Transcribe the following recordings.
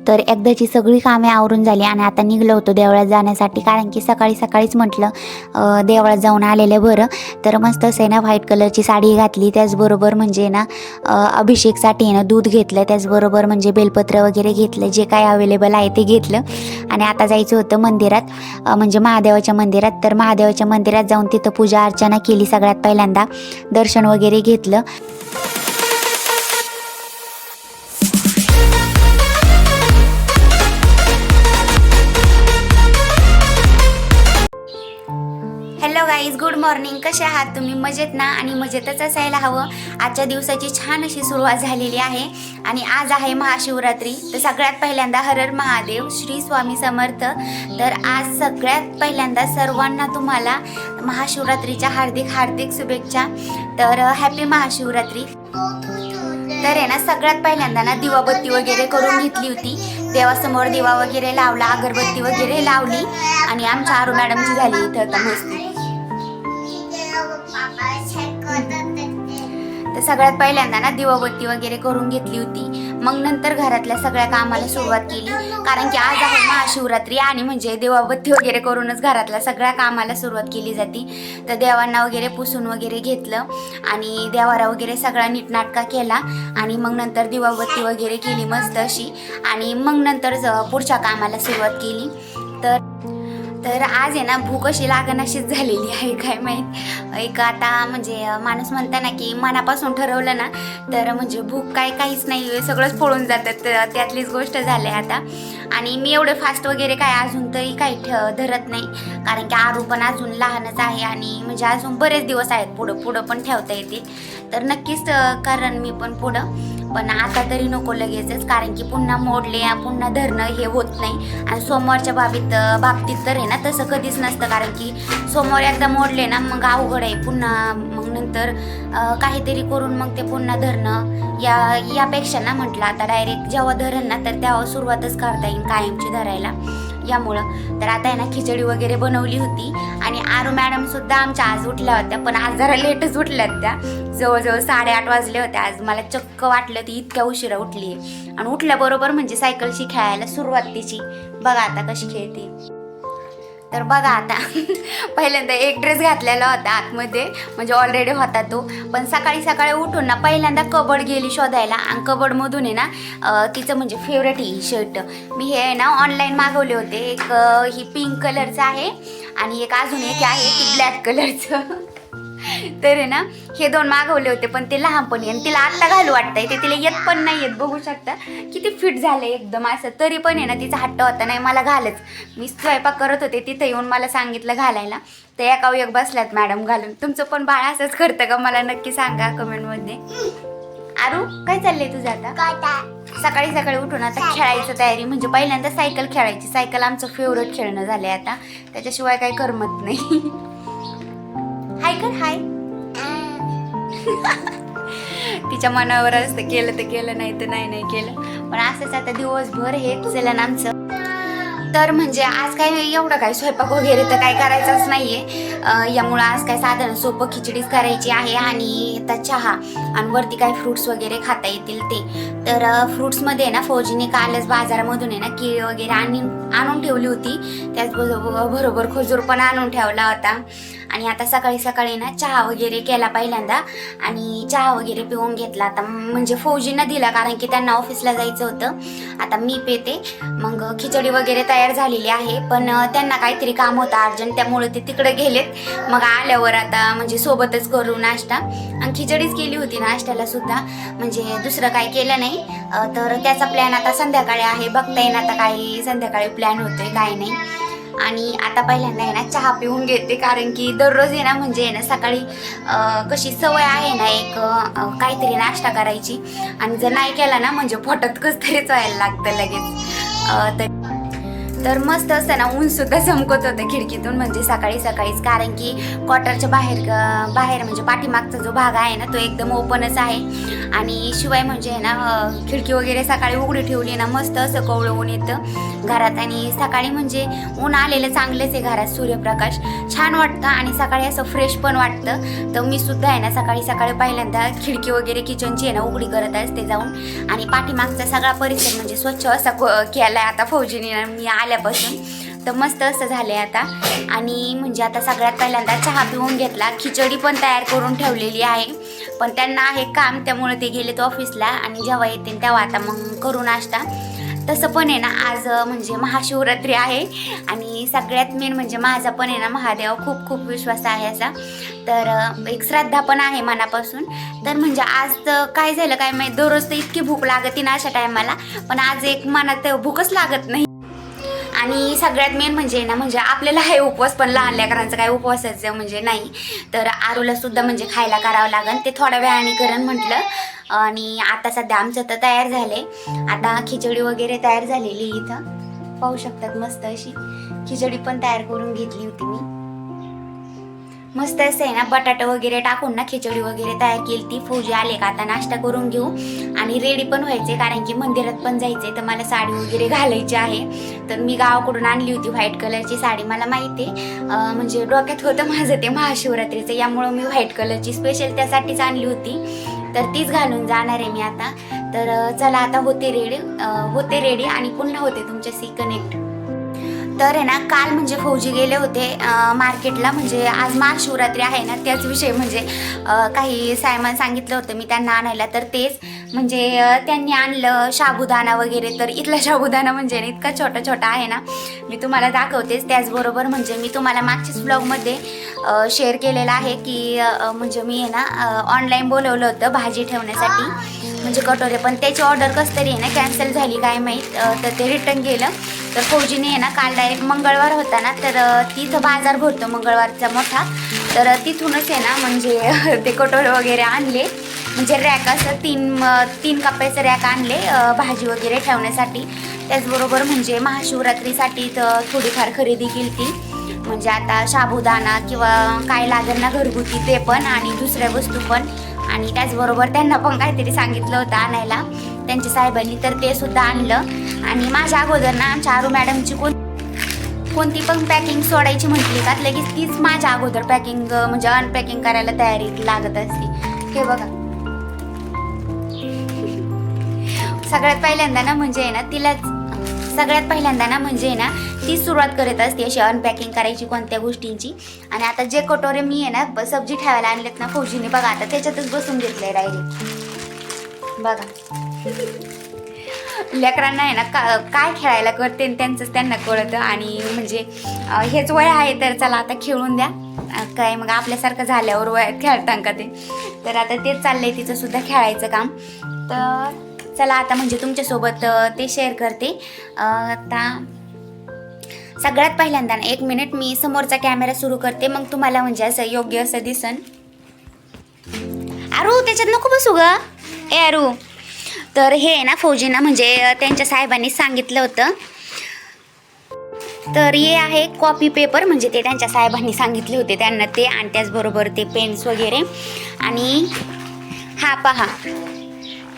तर एकदाची सगळी कामे आवरून झाली आणि आता निघलो होतो देवळात जाण्यासाठी, कारण की सकाळी सकाळीच म्हटलं देवळात जाऊन आलेलं बरं. तर मस्त असं आहे ना व्हाईट कलरची साडी घातली, त्याचबरोबर म्हणजे ना अभिषेकसाठी आहे ना दूध घेतलं, त्याचबरोबर म्हणजे बेलपत्र वगैरे घेतलं, जे काय अवेलेबल आहे ते घेतलं. आणि आता जायचं होतं मंदिरात, म्हणजे महादेवाच्या मंदिरात. तर महादेवाच्या मंदिरात जाऊन तिथं पूजा अर्चना केली, सगळ्यात पहिल्यांदा दर्शन वगैरे घेतलं. Hello guys, good morning. कसे आहात तुम्ही? मजेत ना? आणि मजेतच असायला हवं. आजच्या दिवसाची छान अशी सुरुवात झालेली आहे आणि आज आहे महाशिवरात्री. तर सगळ्यात पहिल्यांदा हर हर महादेव, श्री स्वामी समर्थ. तर आज सगळ्यात पहिल्यांदा सर्वांना तुम्हाला महाशिवरात्रीच्या हार्दिक हार्दिक शुभेच्छा. तर हॅपी महाशिवरात्री. तर आहे ना सगळ्यात पहिल्यांदा ना दिवाबत्ती वगैरे करून घेतली होती. देवासमोर दिवा वगैरे लावला, अगरबत्ती वगैरे लावली आणि आमच्या आरू मॅडमची झाली इथं आता मस्ती. तर सगळ्यात पहिल्यांदा ना दिवाबत्ती वगैरे करून घेतली होती. मग नंतर घरातल्या सगळ्या कामाला सुरुवात केली, कारण की आज आहे महाशिवरात्री आणि म्हणजे दिवाबत्ती वगैरे करूनच घरातल्या सगळ्या कामाला सुरुवात केली जाते. तर देवांना वगैरे पुसून वगैरे घेतलं आणि देवारा वगैरे सगळा नीटनाटका केला आणि मग नंतर दिवाबत्ती वगैरे केली मस्त अशी आणि मग नंतर पुढच्या कामाला सुरुवात केली. तर आज आहे ना भूक अशी लागणाशीच झालेली आहे, काय माहीत. एक आता म्हणजे माणूस म्हणता ना की मनापासून ठरवलं ना तर म्हणजे भूक काहीच नाही, सगळंच पळून जातात. त्यातलीच गोष्ट झाली आता. आणि मी एवढे फास्ट वगैरे काय अजून तरी काही धरत नाही, कारण की आरू पण अजून लहानच आहे आणि म्हणजे अजून बरेच दिवस आहेत, पुढं पण ठेवता येतील. तर नक्कीच कारण मी पण पण आता तरी नको लगेचच, कारण की पुन्हा मोडले पुन्हा धरणं हे होत नाही. आणि सोमवारच्या बाबतीत तर आहे ना तसं कधीच नसतं, कारण की सोमवार एकदा मोडले ना मग अवघड आहे पुन्हा. मग नंतर काहीतरी करून मग ते पुन्हा धरणं यापेक्षा ना म्हटलं आता डायरेक्ट जेव्हा धरण ना तर तेव्हा सुरुवातच करता येईल कायमची धरायला यामुळं. तर आता आहे ना खिचडी वगैरे बनवली होती आणि आरू मॅडम सुद्धा आमच्या आज उठल्या होत्या, पण आज जरा लेटच उठल्यात त्या. जवळजवळ 8:30 वाजले होते आज. मला चक्क वाटलं ती इतक्या उशिरा उठली आहे. आणि उठल्याबरोबर म्हणजे सायकलशी खेळायला सुरुवात तिची. बघा आता कशी खेळते. तर बघा आता पहिल्यांदा एक ड्रेस घातलेला होता आतमध्ये, म्हणजे ऑलरेडी होता तो. पण सकाळी सकाळी उठून ना पहिल्यांदा कबड गेली शोधायला आणि कबडमधून आहे ना तिचं म्हणजे फेवरेट ही शर्ट मी हे ना ऑनलाईन मागवले होते. एक ही पिंक कलरचं आहे आणि एक अजून एक आहे ती ब्लॅक कलरचं. तर आहे ना हे 2 मागवले होते, पण ते लहानपणी आणि तिला आत्ता घालू वाटतंय, ते तिला येत पण नाही येत. बघू शकता किती फिट झाले एकदम असं. तरी पण आहे ना तिचा हट्ट होता नाही मला घालच. मी स्वयंपाक करत होते तिथं येऊन मला सांगितलं घालायला, तर एकावर एक बसल्यात मॅडम घालून. तुमचं पण बाळ असंच करतं का? मला नक्की सांगा कमेंटमध्ये. आरू काय चाललंय तुझं आता? सकाळी सकाळी उठून आता खेळायचं तयारी, म्हणजे पहिल्यांदा सायकल खेळायची. सायकल आमचं फेवरेट खेळणं झालंय आता, त्याच्याशिवाय काही करमत नाही. हाय कर हाय. तिच्या मनावर असतं, केलं तर केलं, नाही तर नाही केलं. पण असंच आता दिवसभर हेच चलन आमचं. तर म्हणजे आज काय एवढं काय स्वयंपाक वगैरे तर काय करायचंच नाहीये, यामुळं आज काय साधन सोपं खिचडीच करायची आहे आणि आता चहा आणि वरती काय फ्रूट्स वगैरे खाता येतील ते. तर फ्रूट्समध्ये ना फौजीने कालच बाजारामधून आहे ना केळी वगैरे आणून ठेवली होती, त्याचबरोबर खजूर पण आणून ठेवला होता. आणि आता सकाळी सकाळी ना चहा वगैरे केला पहिल्यांदा आणि चहा वगैरे पिऊन घेतला. आता म्हणजे फौजींना दिला, कारण की त्यांना ऑफिसला जायचं होतं. आता मी पिते. मग खिचडी वगैरे तयार झालेली आहे, पण त्यांना काहीतरी काम होतं अर्जंट, त्यामुळे ते तिकडे गेलेत. मग आल्यावर आता म्हणजे सोबतच करू नाश्ता. आणि खिचडीच केली होती नाश्त्याला सुद्धा, म्हणजे दुसरं काही केलं नाही. तर त्याचा प्लॅन आता संध्याकाळी आहे, बघता येईन आता काही संध्याकाळी प्लॅन होतोय काय नाही. आणि आता पहिल्यांदा आहे ना चहा पिऊन घेते, कारण की दररोज आहे ना म्हणजे आहे ना सकाळी कशी सवय आहे ना एक काहीतरी नाश्ता करायची, आणि जर नाही केला ना म्हणजे पोटात कसं तरीच व्हायला लागतं लगेच. तर मस्त असतं ना, ऊन सुद्धा चमकत होतं खिडकीतून, म्हणजे सकाळी सकाळीच. कारण की क्वार्टरच्या बाहेर म्हणजे पाठीमागचा जो भाग आहे ना तो एकदम ओपनच आहे. आणि शिवाय म्हणजे ना खिडकी वगैरे सकाळी उघडी ठेवली ना मस्त असं कोवळं ऊन येतं घरात. आणि सकाळी म्हणजे ऊन आलेलं चांगलंच आहे घरात, सूर्यप्रकाश छान वाटतं आणि सकाळी असं फ्रेश पण वाटतं. तर मी सुद्धा आहे ना सकाळी सकाळी पहिल्यांदा खिडकी वगैरे किचनची आहे ना उघडी करत असते जाऊन. आणि पाठीमागचा सगळा परिसर म्हणजे स्वच्छ असा केला आहे आता फौजीने मी आल्यापासून. तर मस्त असं झालं आहे आता. आणि म्हणजे आता सगळ्यात पहिल्यांदा चहा पिऊन घेतला. खिचडी पण तयार करून ठेवलेली आहे, पण त्यांना आहे काम त्यामुळे ते गेलेत ऑफिसला. आणि जेव्हा येतील तेव्हा आता मग करू नाश्ता. तसं पण आहे ना आज म्हणजे महाशिवरात्री आहे. आणि सगळ्यात मेन म्हणजे माझा पण आहे ना महादेव खूप खूप विश्वास आहे असा. तर एक श्रद्धा पण आहे मनापासून. तर म्हणजे आज काय झालं काय माहिती, दररोज तर इतकी भूक लागते ना अशा टायमाला, पण आज एक मनात भूकच लागत नाही. आणि सगळ्यात मेन म्हणजे ना म्हणजे आपल्याला हे उपवास पण लहान लेकरांचं काय उपवासाचं म्हणजे नाही. तर आरूला सुद्धा म्हणजे खायला करावं लागेल, ते थोड्या वेळाने करण म्हटलं. आणि आता सध्या आमचं तर तयार झाले. आता खिचडी वगैरे तयार झालेली इथं पाहू शकतात. मस्त अशी खिचडी पण तयार करून घेतली होती मी. मस्त असं आहे ना बटाटा वगैरे टाकून ना खिचडी वगैरे तयार केली ती. फौजी आले का आता नाश्ता करून घेऊ आणि रेडी पण व्हायचे, कारण की मंदिरात पण जायचंय. तर मला साडी वगैरे घालायची आहे. तर मी गावाकडून आणली होती व्हाईट कलरची साडी. मला माहिती आहे म्हणजे डोक्यात होतं माझं ते महाशिवरात्रीचं, यामुळं मी व्हाईट कलरची स्पेशल त्यासाठीच आणली होती. तर तीच घालून जाणार आहे मी आता. तर चला आता होते रेडी आणि पुन्हा होते तुमच्याशी कनेक्ट. तर आहे ना काल म्हणजे फौजी गेले होते मार्केटला, म्हणजे आज महाशिवरात्री आहे ना त्याच विषयी म्हणजे काही सामान सांगितलं होतं मी त्यांना आणायला. तर तेच म्हणजे त्यांनी आणलं साबुदाणा वगैरे. तर इथला साबुदाणा म्हणजे इतका छोटा छोटा आहे ना, मी तुम्हाला दाखवतेच. त्याचबरोबर म्हणजे मी तुम्हाला मागच्याच ब्लॉगमध्ये शेअर केलेलं आहे की म्हणजे मी आहे ना ऑनलाईन बोलवलं होतं भाजी ठेवण्यासाठी म्हणजे कटोरे, पण त्याची ऑर्डर कसं तरी आहे ना कॅन्सल झाली काय माहीत. तर ते रिटर्न गेलं. तर फौजीने आहे ना काल डायरेक्ट मंगळवार होता ना, तर तिथं बाजार भरतो मंगळवारचा मोठा. तर तिथूनच आहे ना म्हणजे ते कटोरे वगैरे आणले, म्हणजे रॅक असं तीन कप्प्याचं रॅक आणले भाजी वगैरे ठेवण्यासाठी. त्याचबरोबर म्हणजे महाशिवरात्रीसाठी तर थोडीफार खरेदी केली ती, म्हणजे आता साबुदाणा किंवा काय लागेल ना घरगुती ते पण आणि दुसऱ्या वस्तू पण. आणि त्याचबरोबर त्यांना पण काहीतरी सांगितलं होतं आणायला त्यांच्या साहेबांनी, तर ते सुद्धा आणलं. आणि माझ्या अगोदर ना आमच्या आरू मॅडमची कोणती पण पॅकिंग सोडायची म्हटली का लगेच तीच माझ्या अगोदर पॅकिंग म्हणजे अनपॅकिंग करायला तयारी लागत असते. हे बघा सगळ्यात पहिल्यांदा ना म्हणजे ना ती सुरुवात करत असते अशी अनपॅकिंग करायची कोणत्या गोष्टींची. आणि आता जे कटोरे मी आहे ना सब्जी ठेवायला आणलेत ना फौजीने, बघा आता त्याच्यातच बसून घेतलंय डायरेक्ट. बघा लेकरांना आहे ना काय खेळायला करते त्यांचंच त्यांना कळतं. आणि म्हणजे हेच वय आहे तर चला आता खेळून द्या, काय मग आपल्यासारखं झाल्यावर वय खेळतां का ते. तर आता तेच चाललंय तिचं सुद्धा खेळायचं काम. तर चला आता म्हणजे तुमच्यासोबत ते शेअर करते. आता सगळ्यात पहिल्यांदा 1 मिनिट मी समोरचा कॅमेरा सुरू करते, मग तुम्हाला म्हणजे असं योग्य असं दिसन. आरू त्याच्यात नको बसू ग ए आरू. तर हे ना फौजींना म्हणजे त्यांच्या साहेबांनी सांगितलं होतं. तर हे आहे कॉपी पेपर, म्हणजे ते त्यांच्या साहेबांनी सांगितले होते त्यांना ते. आणि त्याचबरोबर ते पेन्स वगैरे. आणि हा पहा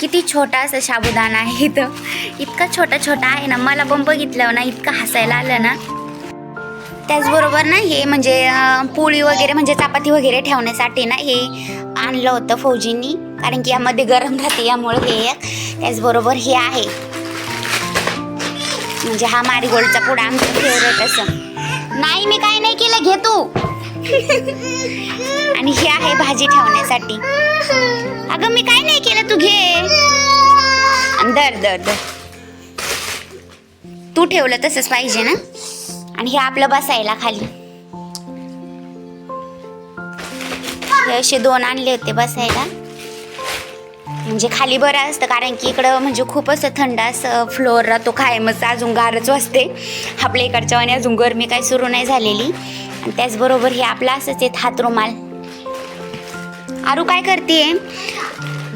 किती छोटा असं साबुदाणा आहे. इथं इतका छोटा छोटा आहे ना, मला पण बघितलं ना इतकं हसायला आलं ना. त्याचबरोबर ना हे म्हणजे पोळी वगैरे म्हणजे चपाती वगैरे ठेवण्यासाठी ना हे आणलं होतं फौजींनी, कारण की यामध्ये गरम राहते यामुळे हे. त्याचबरोबर हे आहे म्हणजे हा मारीगोल्डचा पुडा आमचा फेवरेट असं. नाही मी काय नाही केलं, घे तू. आणि हे आहे भाजी ठेवण्यासाठी. अगं मी काय नाही केलं, तू घे. दर दर दर तू ठेवलं तसंच पाहिजे ना. आणि हे आपलं बसायला खाली हे असे 2 आणले होते बसायला, म्हणजे खाली बरं असतं, कारण की इकडं म्हणजे खूप असं थंड असं फ्लोअर राहतो कायमच, अजून गारच वाजते आपल्या इकडच्या. आणि अजून गरमी काही सुरू नाही झालेली. आणि त्याचबरोबर हे आपलं असंच आहे हातरुमाल. आरू काय करते.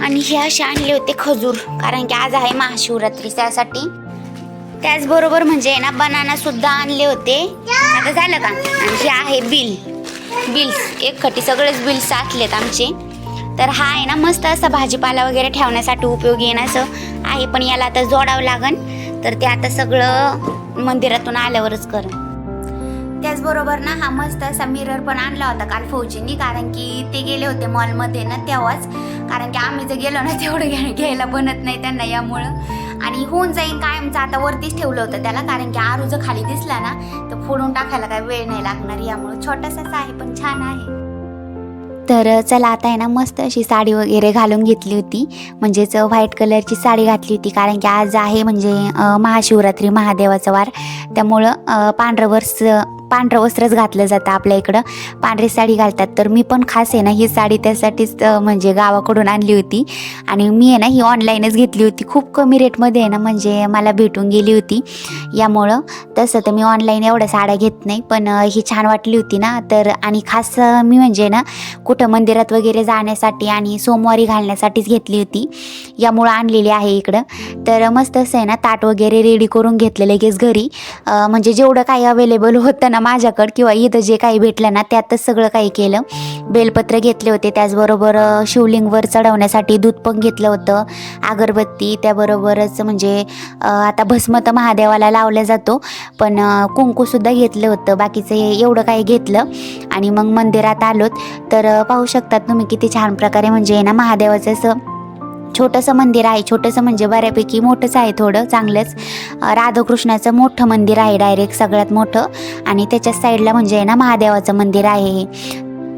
आणि हे असे आणले होते खजूर, कारण की आज आहे महाशिवरात्री त्यासाठी. त्याचबरोबर म्हणजे ना बनाना सुद्धा आणले होते. आता झालं का. आणि हे आहे बिल्स एकखटी सगळेच बिल्स साचलेत आमचे. तर हा आहे ना मस्त असा भाजीपाला वगैरे ठेवण्यासाठी उपयोगी येणं असं आहे, पण याला आता जोडावं लागन. तर ते आता सगळं मंदिरातून आल्यावरच कर. त्याचबरोबर ना हा मस्त असा मिरर पण आणला होता काल फौजींनी, कारण की ते गेले होते मॉलमध्ये ना तेव्हाच. कारण की आम्ही जर गेलो ना तेवढं घ्यायला बनत नाही त्यांना, यामुळं. आणि होऊन जाईल कायमचं. आता वरतीच ठेवलं होतं त्याला, कारण की आरू जर खाली दिसला ना तर फोडून टाकायला काय वेळ नाही लागणार, यामुळं. छोटासाच आहे पण छान आहे. तर चला आता आहे ना मस्त अशी साडी वगैरे घालून घेतली होती, म्हणजेच व्हाईट कलरची साडी घातली होती, कारण की आज आहे म्हणजे महाशिवरात्री, महादेवाचा वार. त्यामुळं पांढरं वस्त्रच घातलं जातं आपल्या इकडं, पांढरी साडी घालतात. तर मी पण खास आहे ना ही साडी त्यासाठीच म्हणजे गावाकडून आणली होती. आणि मी आहे ना ही ऑनलाईनच घेतली होती, खूप कमी रेटमध्ये आहे ना, म्हणजे मला भेटून गेली होती. यामुळं तसं तर मी ऑनलाईन एवढ्या साड्या घेत नाही, पण ही छान वाटली होती ना. तर आणि खास मी म्हणजे ना कुठं मंदिरात वगैरे जाण्यासाठी आणि सोमवारी घालण्यासाठीच घेतली होती, यामुळं आणलेली आहे इकडं. तर मस्त असं आहे ना ताट वगैरे रेडी करून घेतलं लगेच घरी. म्हणजे जेवढं काही अवेलेबल होतं ना माझ्याकडं किंवा इथं जे काही भेटलं ना त्यातच सगळं काही केलं. बेलपत्र घेतले होते, त्याचबरोबर शिवलिंगवर चढवण्यासाठी दूध पण घेतलं होतं, अगरबत्ती, त्याबरोबरच म्हणजे आता भस्म तर महादेवाला लावला जातो, पण कुंकूसुद्धा घेतलं होतं. बाकीचं एवढं काही घेतलं आणि मग मंदिरात आलोत. तर पाहू शकतात तुम्ही किती छान प्रकारे म्हणजे ना महादेवाचं असं छोटंसं मंदिर आहे. छोटंसं म्हणजे बऱ्यापैकी मोठंच आहे, थोडं चांगलंच. राधाकृष्णाचं मोठं मंदिर आहे, डायरेक्ट सगळ्यात मोठं. आणि त्याच्या साईडला म्हणजे ना महादेवाचं मंदिर आहे.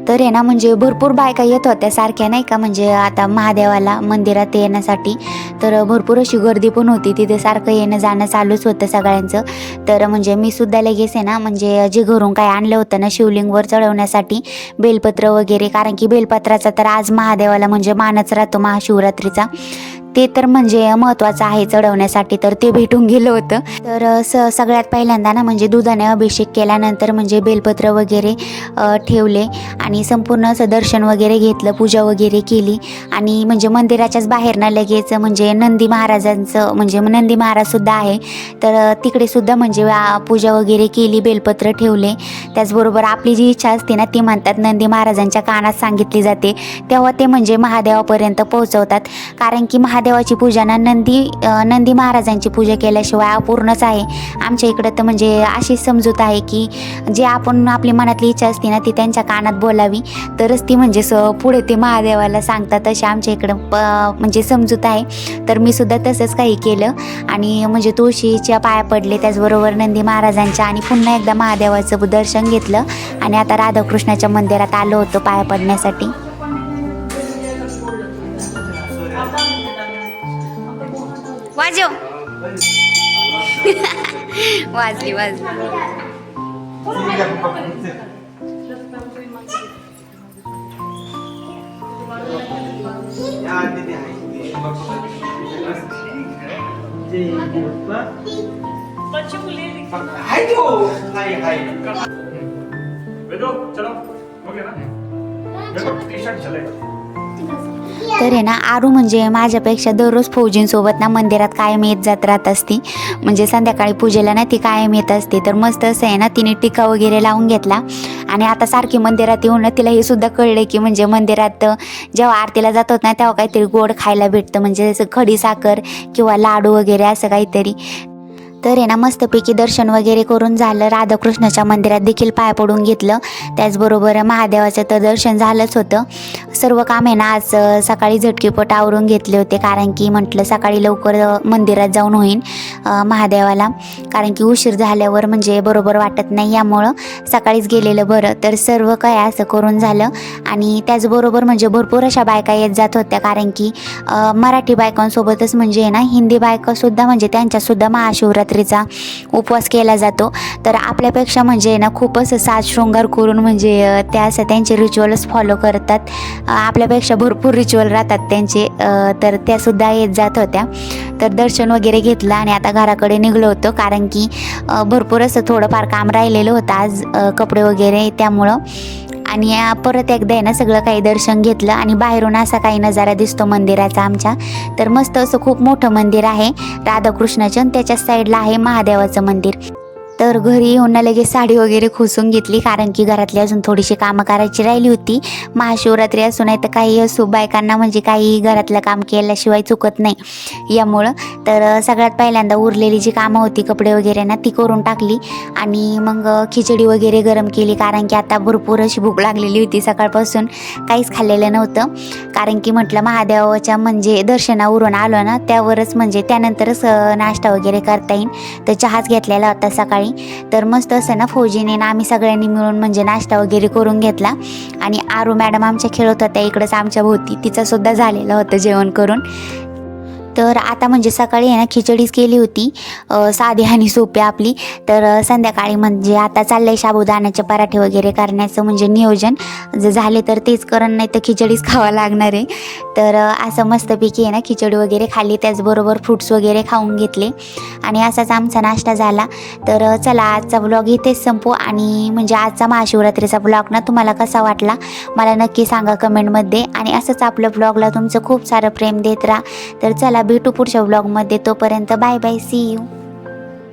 तर आहे ना म्हणजे भरपूर बायका येत होत्या सारख्या, नाही का, म्हणजे आता महादेवाला मंदिरात येण्यासाठी. तर भरपूर अशी गर्दी पण होती तिथे, सारखं येणं जाणं चालूच होतं सगळ्यांचं. तर म्हणजे मी सुद्धा लगेच आहे ना म्हणजे जे घरून काय आणलं होतं ना शिवलिंगवर चढवण्यासाठी बेलपत्र वगैरे, कारण की बेलपत्राचा तर आज महादेवाला म्हणजे मानच राहतो महाशिवरात्रीचा, ते तर म्हणजे महत्त्वाचं आहे चढवण्यासाठी. तर ते भेटून गेलं होतं. तर सगळ्यात पहिल्यांदा ना म्हणजे दुधाने अभिषेक केल्यानंतर म्हणजे बेलपत्र वगैरे ठेवले आणि संपूर्ण असं दर्शन वगैरे घेतलं, पूजा वगैरे केली. आणि म्हणजे मंदिराच्याच बाहेर ना लगेच म्हणजे नंदी महाराजांचं म्हणजे नंदी महाराजसुद्धा आहे, तर तिकडे सुद्धा म्हणजे पूजा वगैरे केली, बेलपत्र ठेवले. त्याचबरोबर आपली जी इच्छा असते ना ती म्हणतात नंदी महाराजांच्या कानात सांगितली जाते, तेव्हा ते म्हणजे महादेवापर्यंत पोहोचवतात. कारण की महादेवाची पूजा ना नंदी महाराजांची पूजा केल्याशिवाय अपूर्णच आहे. आमच्या इकडं तर म्हणजे अशी समजूत आहे की जे आपण आपली मनातली इच्छा असते ना ती त्यांच्या कानात बोलावी, तरच ती म्हणजे पुढे ते महादेवाला सांगतात, अशी आमच्या इकडं म्हणजे समजूत आहे. तर मी सुद्धा तसंच काही केलं आणि म्हणजे तुळशीच्या पाया पडले, त्याचबरोबर नंदी महाराजांच्या, आणि पुन्हा एकदा महादेवाचं दर्शन घेतलं. आणि आता राधाकृष्णाच्या मंदिरात आलो होतो पाया पडण्यासाठी. वाजव वाजली. तर आहे ना आरू म्हणजे माझ्यापेक्षा दररोज फौजींसोबत ना मंदिरात कायम येत जात राहत असती, म्हणजे संध्याकाळी पूजेला ना ती कायम येत असते. तर मस्त असं आहे ना तिने टिका वगैरे लावून घेतला. आणि आता सारखी मंदिरात येऊन ना तिला हे सुद्धा कळलं की म्हणजे मंदिरात जेव्हा आरतीला जातात ना तेव्हा काहीतरी गोड खायला भेटतं, म्हणजे जसं खडी साखर किंवा लाडू वगैरे असं काहीतरी. तर आहे ना मस्तपैकी दर्शन वगैरे करून झालं. राधाकृष्णाच्या मंदिरात देखील पाय पडून घेतलं, त्याचबरोबर महादेवाचं तर दर्शन झालंच होतं. सर्व काम आहे ना आज सकाळी झटकीपट आवरून घेतले होते, कारण की म्हटलं सकाळी लवकर मंदिरात जाऊन होईन महादेवाला, कारण की उशीर झाल्यावर म्हणजे बरोबर वाटत नाही, यामुळं सकाळीच गेलेलं बरं. तर सर्व काय असं करून झालं. आणि त्याचबरोबर म्हणजे भरपूर अशा बायका येत जात होत्या, कारण की मराठी बायकांसोबतच म्हणजे ना हिंदी बायकासुद्धा म्हणजे त्यांच्यासुद्धा महाशिवरात्रीचा उपवास केला जातो. तर आपल्यापेक्षा म्हणजे ना खूप असं साज शृंगार करून म्हणजे त्या असं त्यांचे रिच्युअल्स फॉलो करतात, आपल्यापेक्षा भरपूर रिच्युअल राहतात त्यांचे. तर त्यासुद्धा येत जात होत्या. तर दर्शन वगैरे घेतलं आणि आता घराकडे निघलो होतो, कारण की भरपूर असं थोडंफार काम राहिलेलं होतं आज, कपडे वगैरे, त्यामुळं. आणि परत एकदा आहे ना सगळं काही दर्शन घेतलं आणि बाहेरून असा काही नजारा दिसतो मंदिराचा आमच्या. तर मस्त असं खूप मोठं मंदिर आहे राधाकृष्णाचं आणि त्याच्याच साईडला आहे महादेवाचं मंदिर. तर घरी येऊन ना लगेच साडी वगैरे खोसून घेतली, कारण की घरातली अजून थोडीशी कामं करायची राहिली होती. महाशिवरात्री असू नाही तर काही असू, बायकांना म्हणजे काही घरातलं काम केल्याशिवाय चुकत नाही यामुळं. तर सगळ्यात पहिल्यांदा उरलेली जी कामं होती कपडे वगैरे ना ती करून टाकली आणि मग खिचडी वगैरे गरम केली, कारण की आता भरपूर अशी भूक लागलेली होती. सकाळपासून काहीच खाल्लेलं नव्हतं, कारण की म्हटलं महादेवाच्या म्हणजे दर्शनावरून आलो ना त्यावरच म्हणजे त्यानंतरच नाश्ता वगैरे करता येईल. तर चहाच घेतलेला होता सकाळी. तर मस्त असं ना फौजीने ना आम्ही सगळ्यांनी मिळून म्हणजे नाश्ता वगैरे करून घेतला. आणि आरू मॅडम आमच्या खेळत होत्या इकडंच आमच्या भोवती, तिचं सुद्धा झालेलं होतं जेवण करून. तर आता म्हणजे सकाळी आहे ना खिचडीच केली होती साधी आणि सोपी आपली. तर संध्याकाळी म्हणजे आता चाललंय साबुदाण्याचे पराठे वगैरे करण्याचं म्हणजे नियोजन. जर झाले तर तेच करण, नाही तर खिचडीच खावं लागणार आहे. तर असं मस्तपैकी आहे ना खिचडी वगैरे खाल्ली, त्याचबरोबर फ्रूट्स वगैरे खाऊन घेतले आणि असाच आमचा नाश्ता झाला. तर चला आजचा ब्लॉग इथेच संपू. आणि म्हणजे आजचा महाशिवरात्रीचा ब्लॉग ना तुम्हाला कसा वाटला मला नक्की सांगा कमेंटमध्ये. आणि असंच आपल्या ब्लॉगला तुमचं खूप सारं प्रेम देत राहा. तर चला भेटू पुढच्या व्लॉगमध्ये, तोपर्यंत बाय बाय, सी यू.